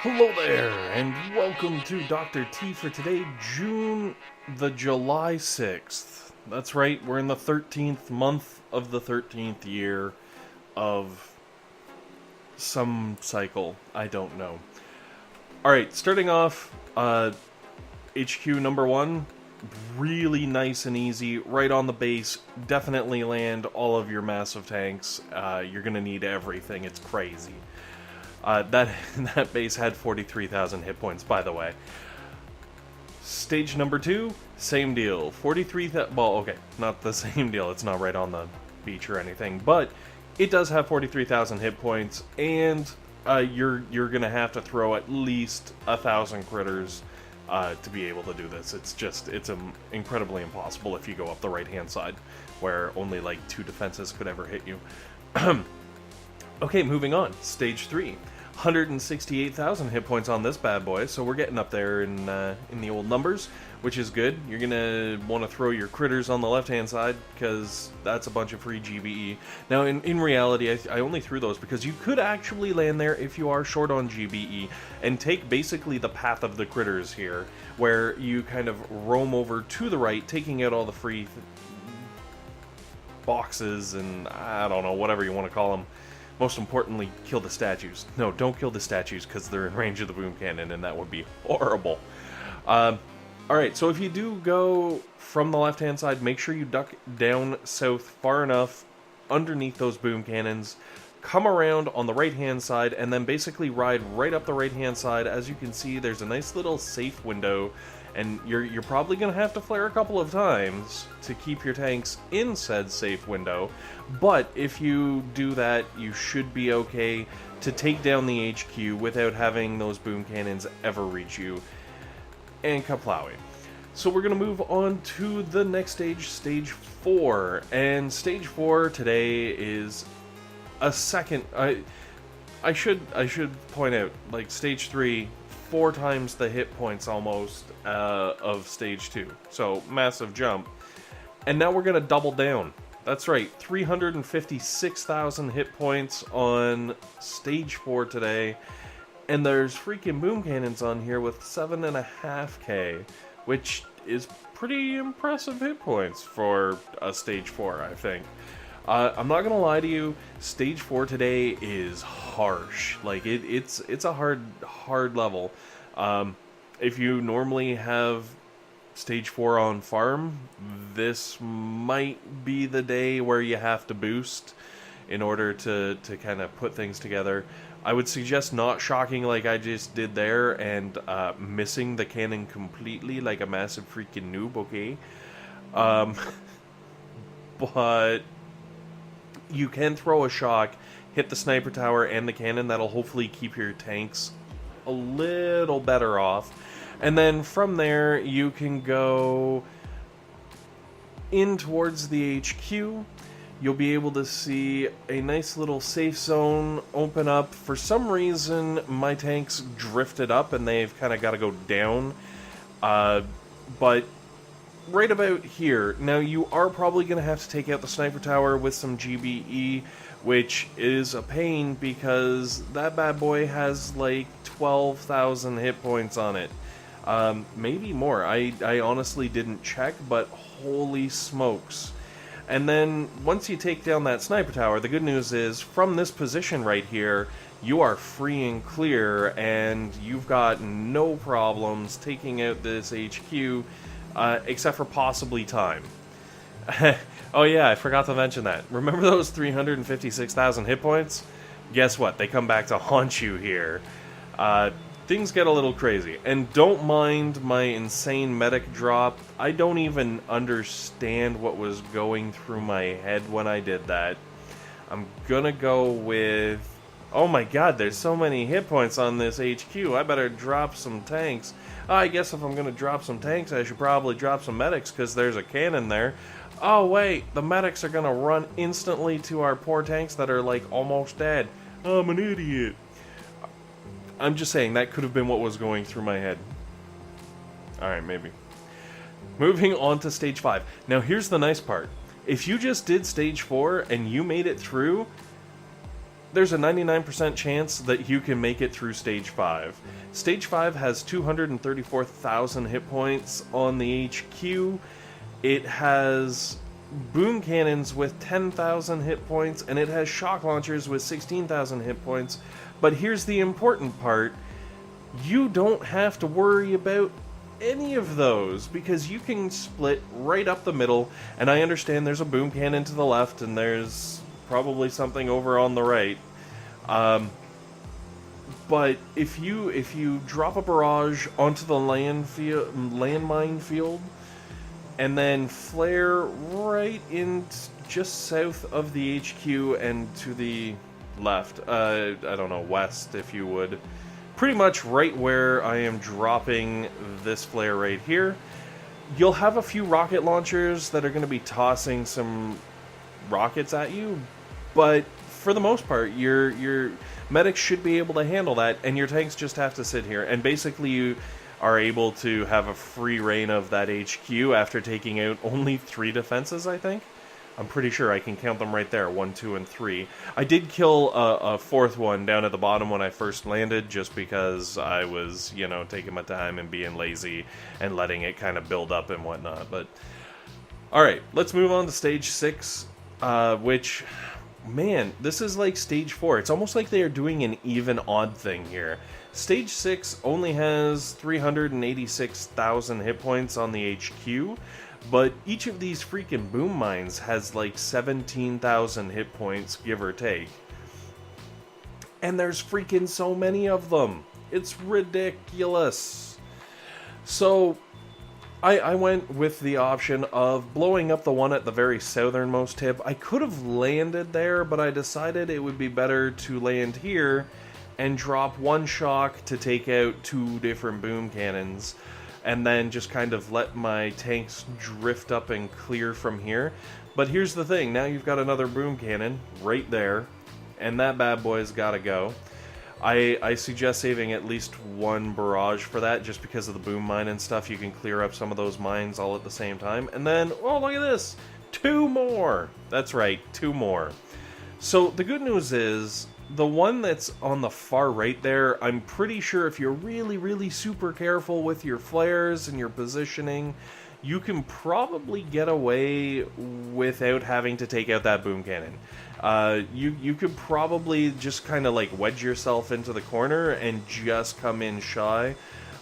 Hello there, and welcome to Dr. T for today, July 6th. That's right, we're in the 13th month of the 13th year of some cycle. I don't know. Alright, starting off, HQ number 1, really nice and easy, right on the base. Definitely land all of your massive tanks. You're gonna need everything, it's crazy. That base had 43,000 hit points, by the way. Stage number 2, same deal. 43,000. Well, okay, not the same deal. It's not right on the beach or anything, but it does have 43,000 hit points, and you're gonna have to throw at least 1,000 critters to be able to do this. It's incredibly impossible if you go up the right-hand side, where only like 2 defenses could ever hit you. Okay, moving on. Stage 3. 168,000 hit points on this bad boy, so we're getting up there in the old numbers, which is good. You're gonna want to throw your critters on the left-hand side, because that's a bunch of free GBE. Now, in reality, I only threw those because you could actually land there if you are short on GBE, and take basically the path of the critters here, where you kind of roam over to the right, taking out all the free boxes, and I don't know, whatever you want to call them. Most importantly, kill the statues. No, don't kill the statues, because they're in range of the boom cannon, and that would be horrible. Alright, so if you do go from the left-hand side, make sure you duck down south far enough underneath those boom cannons, come around on the right-hand side, and then basically ride right up the right-hand side. As you can see, there's a nice little safe window, and you're probably going to have to flare a couple of times to keep your tanks in said safe window, but if you do that, you should be okay to take down the HQ without having those boom cannons ever reach you, and kaplowing. So we're going to move on to the next stage, Stage 4, and Stage 4 today is a second... I should point out, like, Stage 3... 4 times the hit points almost of Stage 2. So, massive jump. And now we're going to double down. That's right, 356,000 hit points on Stage 4 today. And there's freaking boom cannons on here with 7.5k, which is pretty impressive hit points for a Stage 4, I think. I'm not gonna lie to you, Stage 4 today is harsh. Like, it's a hard level. If you normally have Stage 4 on farm, this might be the day where you have to boost in order to kind of put things together. I would suggest not shocking like I just did there and missing the cannon completely like a massive freaking noob, okay? But you can throw a shock, hit the sniper tower and the cannon. That'll hopefully keep your tanks a little better off. And then from there, you can go in towards the HQ. You'll be able to see a nice little safe zone open up. For some reason, my tanks drifted up and they've kind of got to go down. But right about here. Now, you are probably going to have to take out the sniper tower with some GBE, which is a pain because that bad boy has like 12,000 hit points on it. Maybe more. I honestly didn't check, but holy smokes. And then, once you take down that sniper tower, the good news is, from this position right here, you are free and clear, and you've got no problems taking out this HQ, except for possibly time. Oh yeah, I forgot to mention that. Remember those 356,000 hit points? Guess what? They come back to haunt you here. Things get a little crazy. And don't mind my insane medic drop. I don't even understand what was going through my head when I did that. I'm gonna go with... Oh my god, there's so many hit points on this HQ. I better drop some tanks. I guess if I'm gonna drop some tanks, I should probably drop some medics, because there's a cannon there. Oh wait, the medics are gonna run instantly to our poor tanks that are like almost dead. I'm an idiot. I'm just saying, that could have been what was going through my head. Alright, maybe. Moving on to Stage 5. Now here's the nice part. If you just did Stage 4 and you made it through, there's a 99% chance that you can make it through Stage 5. Stage 5 has 234,000 hit points on the HQ. It has boom cannons with 10,000 hit points, and it has shock launchers with 16,000 hit points. But here's the important part. You don't have to worry about any of those, because you can split right up the middle, and I understand there's a boom cannon to the left, and there's probably something over on the right. But if you drop a barrage onto the landmine field, and then flare right in just south of the HQ and to the left, I don't know, west if you would, pretty much right where I am dropping this flare right here, you'll have a few rocket launchers that are going to be tossing some rockets at you, but for the most part, your medics should be able to handle that, and your tanks just have to sit here, and basically you are able to have a free reign of that HQ after taking out only 3 defenses, I think. I'm pretty sure I can count them right there, 1, 2, and 3. I did kill a 4th one down at the bottom when I first landed, just because I was, you know, taking my time and being lazy and letting it kind of build up and whatnot. But alright, let's move on to Stage 6, which, man, this is like Stage 4. It's almost like they are doing an even-odd thing here. Stage 6 only has 386,000 hit points on the HQ, but each of these freaking boom mines has like 17,000 hit points, give or take. And there's freaking so many of them. It's ridiculous. So I went with the option of blowing up the one at the very southernmost tip. I could have landed there, but I decided it would be better to land here and drop 1 shock to take out 2 different boom cannons, and then just kind of let my tanks drift up and clear from here. But here's the thing, now you've got another boom cannon right there, and that bad boy's gotta go. I suggest saving at least 1 barrage for that, just because of the boom mine and stuff. You can clear up some of those mines all at the same time. And then, oh, look at this! 2 more! That's right, 2 more. So the good news is, the one that's on the far right there, I'm pretty sure if you're really, really super careful with your flares and your positioning, you can probably get away without having to take out that boom cannon. You could probably just kind of like wedge yourself into the corner and just come in shy.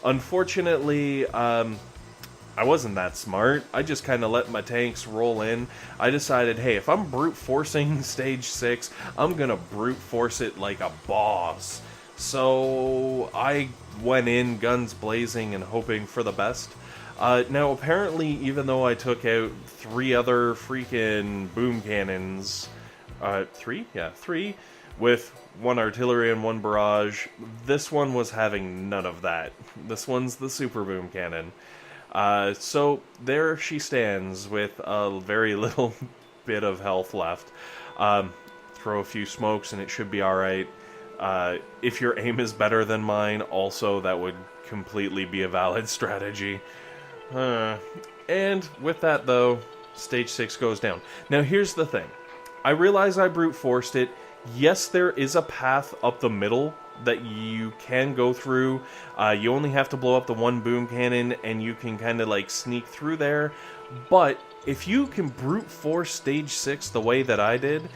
Unfortunately, I wasn't that smart. I just kind of let my tanks roll in. I decided, hey, if I'm brute forcing Stage 6, I'm gonna brute force it like a boss. So I went in guns blazing and hoping for the best. Now apparently, even though I took out 3 other freaking boom cannons, 3? Yeah, 3, with 1 artillery and 1 barrage, this one was having none of that. This one's the super boom cannon. So there she stands with a very little bit of health left. Throw a few smokes and it should be alright. If your aim is better than mine, also that would completely be a valid strategy. And with that though, Stage 6 goes down. Now here's the thing. I realize I brute forced it. Yes, there is a path up the middle that you can go through. You only have to blow up the 1 boom cannon and you can kind of like sneak through there. But if you can brute force Stage 6 the way that I did,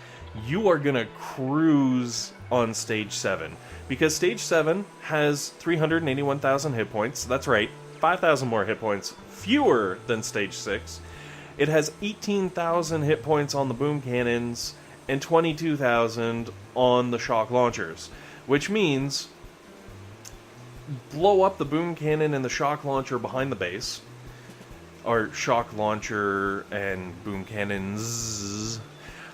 you are gonna cruise on Stage 7. Because Stage 7 has 381,000 hit points. That's right, 5,000 more hit points, fewer than Stage 6. It has 18,000 hit points on the boom cannons and 22,000 on the shock launchers. Which means, blow up the boom cannon and the shock launcher behind the base, or shock launcher and boom cannons,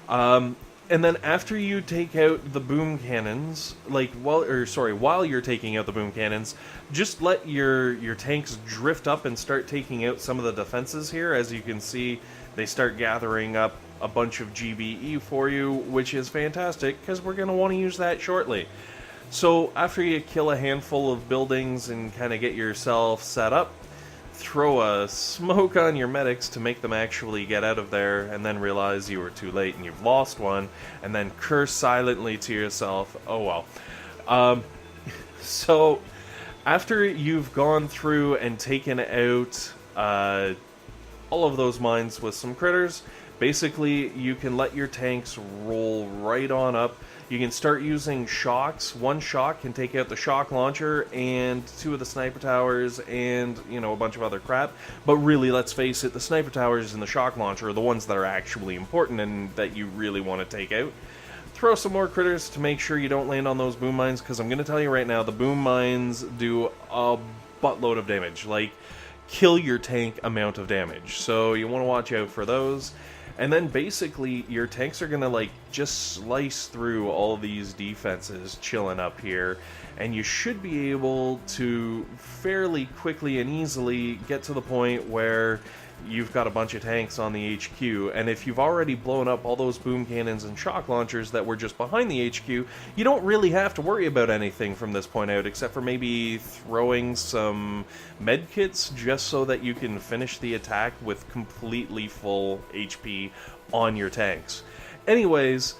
and then after you take out the boom cannons, while you're taking out the boom cannons, just let your tanks drift up and start taking out some of the defenses here. As you can see, they start gathering up a bunch of GBE for you, which is fantastic, because we're going to want to use that shortly. So after you kill a handful of buildings and kind of get yourself set up, throw a smoke on your medics to make them actually get out of there, and then realize you were too late and you've lost one, and then curse silently to yourself. Oh well. So, after you've gone through and taken out all of those mines with some critters, basically you can let your tanks roll right on up. You can start using shocks. One shock can take out the shock launcher and 2 of the sniper towers and, you know, a bunch of other crap. But really, let's face it, the sniper towers and the shock launcher are the ones that are actually important and that you really want to take out. Throw some more critters to make sure you don't land on those boom mines, because I'm going to tell you right now, the boom mines do a buttload of damage. Like, kill your tank amount of damage. So you want to watch out for those. And then basically, your tanks are going to, like, just slice through all these defenses chilling up here, and you should be able to fairly quickly and easily get to the point where you've got a bunch of tanks on the HQ, and if you've already blown up all those boom cannons and shock launchers that were just behind the HQ, you don't really have to worry about anything from this point out, except for maybe throwing some medkits just so that you can finish the attack with completely full HP on your tanks. Anyways,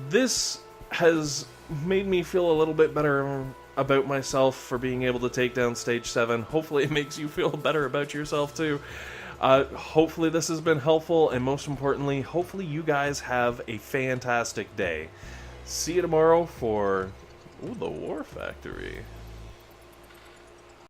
this has made me feel a little bit better about myself for being able to take down Stage 7. Hopefully it makes you feel better about yourself too. Hopefully this has been helpful, and most importantly, hopefully you guys have a fantastic day. See you tomorrow for the War Factory.